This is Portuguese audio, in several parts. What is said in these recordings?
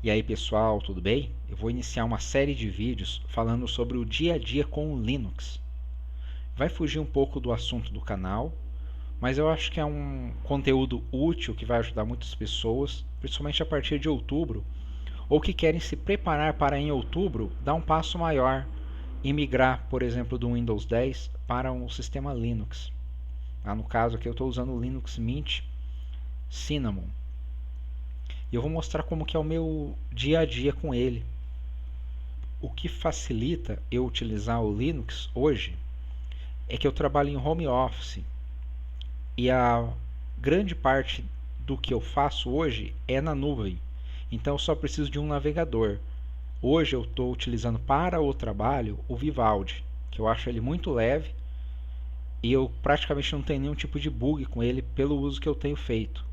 E aí pessoal, tudo bem? Eu vou iniciar uma série de vídeos falando sobre o dia a dia com o Linux. Vai fugir um pouco do assunto do canal, mas eu acho que é um conteúdo útil que vai ajudar muitas pessoas, principalmente a partir de outubro, ou que querem se preparar para em outubro dar um passo maior e migrar, por exemplo, do Windows 10 para um sistema Linux. No caso aqui eu estou usando o Linux Mint Cinnamon. E eu vou mostrar como que é o meu dia a dia com ele. O que facilita eu utilizar o Linux hoje é que eu trabalho em home office e a grande parte do que eu faço hoje é na nuvem. Então eu só preciso de um navegador. Hoje eu estou utilizando para o trabalho o Vivaldi, que eu acho ele muito leve e eu praticamente não tenho nenhum tipo de bug com ele pelo uso que eu tenho feito.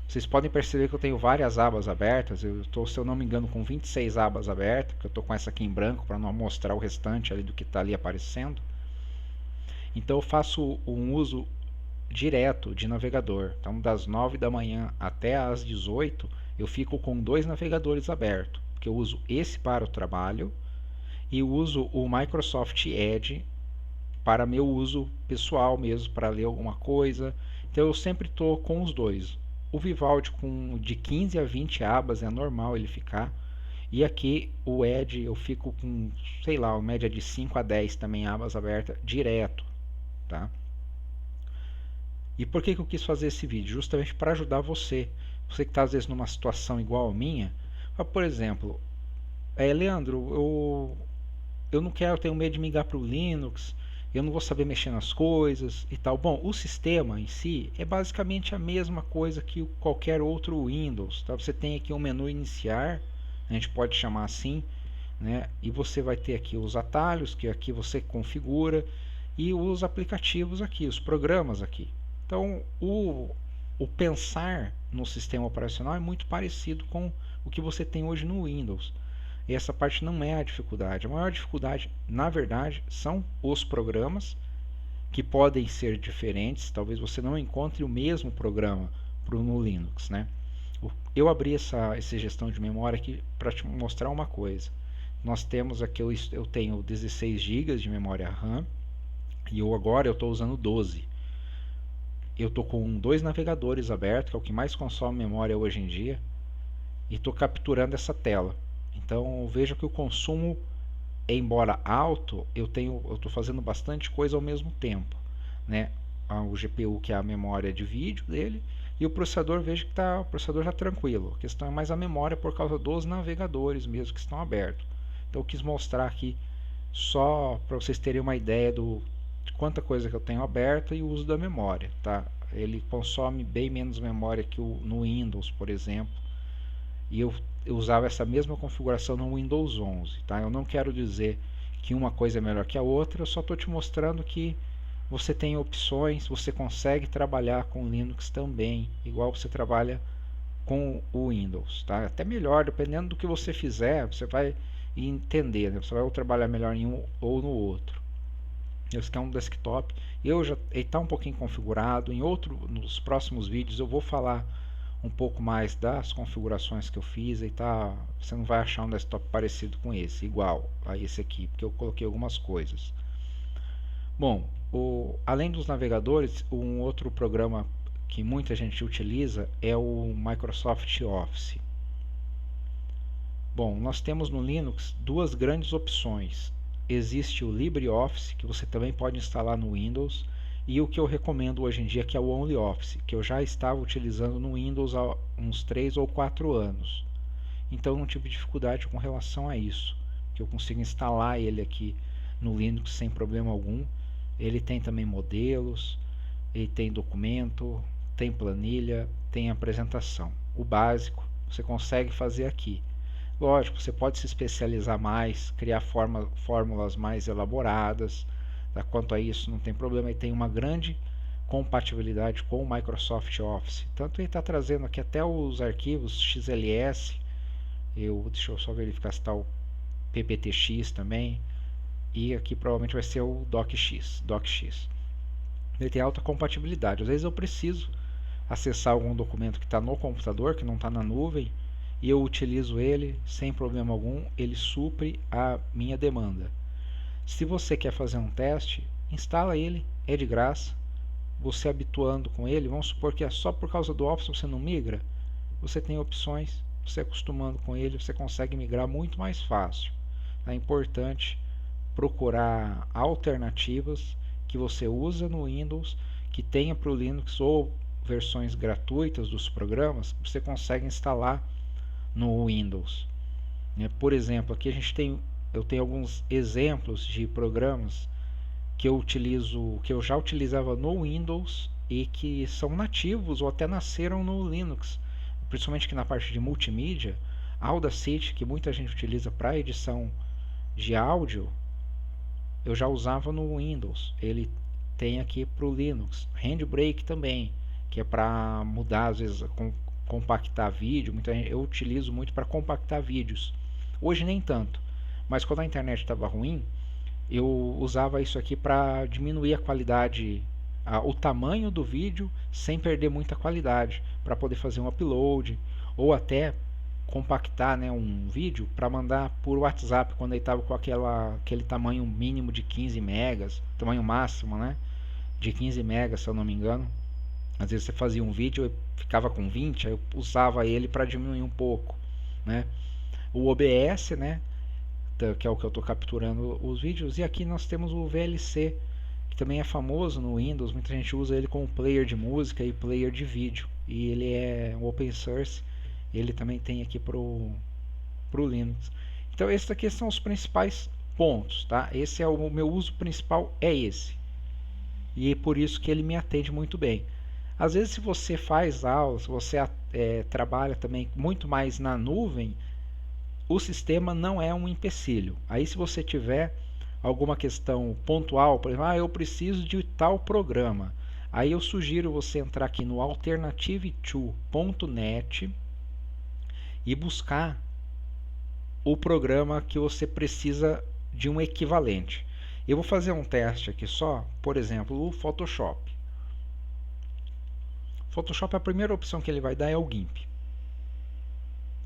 Vocês podem perceber que eu tenho várias abas abertas. Eu estou, se eu não me engano, com 26 abas abertas, que eu estou com essa aqui em branco para não mostrar o restante ali do que está ali aparecendo. Então eu faço um uso direto de navegador. Então das 9 da manhã até as 18 eu fico com dois navegadores abertos, porque eu uso esse para o trabalho e uso o Microsoft Edge para meu uso pessoal mesmo, para ler alguma coisa. Então eu sempre estou com os dois. O Vivaldi com de 15 a 20 abas é normal ele ficar. E aqui o Edge eu fico com, sei lá, uma média de 5 a 10 também abas abertas direto, tá? E por que eu quis fazer esse vídeo? Justamente para ajudar você. Você que está às vezes numa situação igual a minha. Por exemplo, Leandro, eu não quero, eu tenho medo de migrar para o Linux, eu não vou saber mexer nas coisas e tal. Bom, o sistema em si é basicamente a mesma coisa que qualquer outro Windows. Tá? Você tem aqui um menu iniciar, a gente pode chamar assim, né? E você vai ter aqui os atalhos, que aqui você configura, e os aplicativos aqui, os programas aqui. Então, o pensar no sistema operacional é muito parecido com o que você tem hoje no Windows. E essa parte não é a dificuldade. A maior dificuldade, na verdade, são os programas que podem ser diferentes. Talvez você não encontre o mesmo programa no Linux, né? Eu abri essa gestão de memória aqui para te mostrar uma coisa. Nós temos aqui, eu tenho 16 GB de memória RAM e agora eu estou usando 12. Eu estou com dois navegadores abertos, que é o que mais consome memória hoje em dia, e estou capturando essa tela. Então veja que o consumo, embora alto, eu estou fazendo bastante coisa ao mesmo tempo, né? O GPU, que é a memória de vídeo dele, e o processador, veja que o processador está tranquilo. A questão é mais a memória por causa dos navegadores mesmo que estão abertos. Então eu quis mostrar aqui só para vocês terem uma ideia de quanta coisa que eu tenho aberta e o uso da memória, tá? Ele consome bem menos memória que no Windows, por exemplo. E eu usava essa mesma configuração no Windows 11, tá? Eu não quero dizer que uma coisa é melhor que a outra, eu só estou te mostrando que você tem opções, você consegue trabalhar com Linux também, igual você trabalha com o Windows, tá? Até melhor, dependendo do que você fizer, você vai entender, né? Você vai trabalhar melhor em um ou no outro. Esse aqui é um desktop, ele está um pouquinho configurado. Nos próximos vídeos eu vou falar um pouco mais das configurações que eu fiz e tá, você não vai achar um desktop parecido com esse, igual a esse aqui, porque eu coloquei algumas coisas. Bom, além dos navegadores, um outro programa que muita gente utiliza é o Microsoft Office. Bom, nós temos no Linux duas grandes opções. Existe o LibreOffice, que você também pode instalar no Windows, e o que eu recomendo hoje em dia, que é o OnlyOffice, que eu já estava utilizando no Windows há uns 3 ou 4 anos. Então eu não tive dificuldade com relação a isso, que eu consigo instalar ele aqui no Linux sem problema algum. Ele tem também modelos, ele tem documento, tem planilha, tem apresentação. O básico você consegue fazer aqui. Lógico, você pode se especializar mais, criar fórmulas mais elaboradas. Tá? Quanto a isso, não tem problema. E tem uma grande compatibilidade com o Microsoft Office. Tanto ele está trazendo aqui até os arquivos XLS. Deixa eu só verificar se está o PPTX também. E aqui provavelmente vai ser o DocX. Ele tem alta compatibilidade. Às vezes eu preciso acessar algum documento que está no computador, que não está na nuvem, e eu utilizo ele sem problema algum, ele supre a minha demanda. Se você quer fazer um teste, instala ele, é de graça. Você habituando com ele, vamos supor que é só por causa do Office você não migra, você tem opções, você acostumando com ele, você consegue migrar muito mais fácil. É importante procurar alternativas que você usa no Windows, que tenha para o Linux ou versões gratuitas dos programas que você consegue instalar no Windows. Por exemplo, aqui eu tenho alguns exemplos de programas que eu já utilizava no Windows e que são nativos ou até nasceram no Linux, principalmente aqui na parte de multimídia. Audacity, que muita gente utiliza para edição de áudio, eu já usava no Windows. Ele tem aqui para o Linux. Handbrake também, que é para mudar, às vezes, compactar vídeo. Eu utilizo muito para compactar vídeos. Hoje nem tanto, mas quando a internet estava ruim, eu usava isso aqui para diminuir a qualidade, o tamanho do vídeo sem perder muita qualidade, para poder fazer um upload ou até compactar, né, um vídeo para mandar por WhatsApp quando ele estava com aquele tamanho mínimo de 15 megas, tamanho máximo, né, de 15 megas, se eu não me engano. Às vezes você fazia um vídeo e ficava com 20, aí eu usava ele para diminuir um pouco, né. O OBS, né, que é o que eu estou capturando os vídeos, e aqui nós temos o VLC, que também é famoso no Windows, muita gente usa ele como player de música e player de vídeo, e ele é um open source, ele também tem aqui pro Linux. Então esses aqui são os principais pontos, tá? Esse é o meu uso principal, é esse, e é por isso que ele me atende muito bem. Às vezes, se você faz aulas, se você trabalha também muito mais na nuvem, o sistema não é um empecilho. Aí, se você tiver alguma questão pontual, por exemplo, eu preciso de tal programa, aí eu sugiro você entrar aqui no alternative2.net e buscar o programa que você precisa de um equivalente. Eu vou fazer um teste aqui só, por exemplo, o Photoshop. Photoshop, a primeira opção que ele vai dar é o GIMP.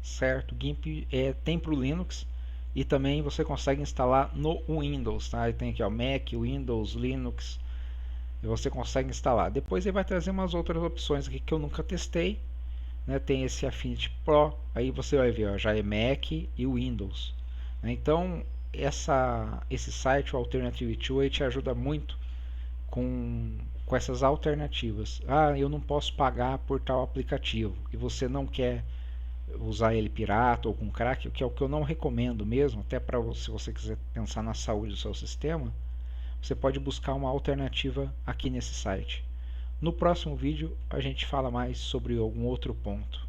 Certo, GIMP tem para o Linux e também você consegue instalar no Windows, tá? Ele tem aqui, ó, Mac, Windows, Linux, e você consegue instalar. Depois ele vai trazer umas outras opções aqui que eu nunca testei, né? Tem esse Affinity Pro, aí você vai ver, ó, já é Mac e Windows, né? Então esse site, o Alternative 2, te ajuda muito com essas alternativas. Eu não posso pagar por tal aplicativo e você não quer usar ele pirata ou com crack, que é o que eu não recomendo mesmo, até para se você quiser pensar na saúde do seu sistema, você pode buscar uma alternativa aqui nesse site. No próximo vídeo a gente fala mais sobre algum outro ponto.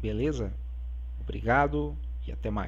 Beleza? Obrigado e até mais.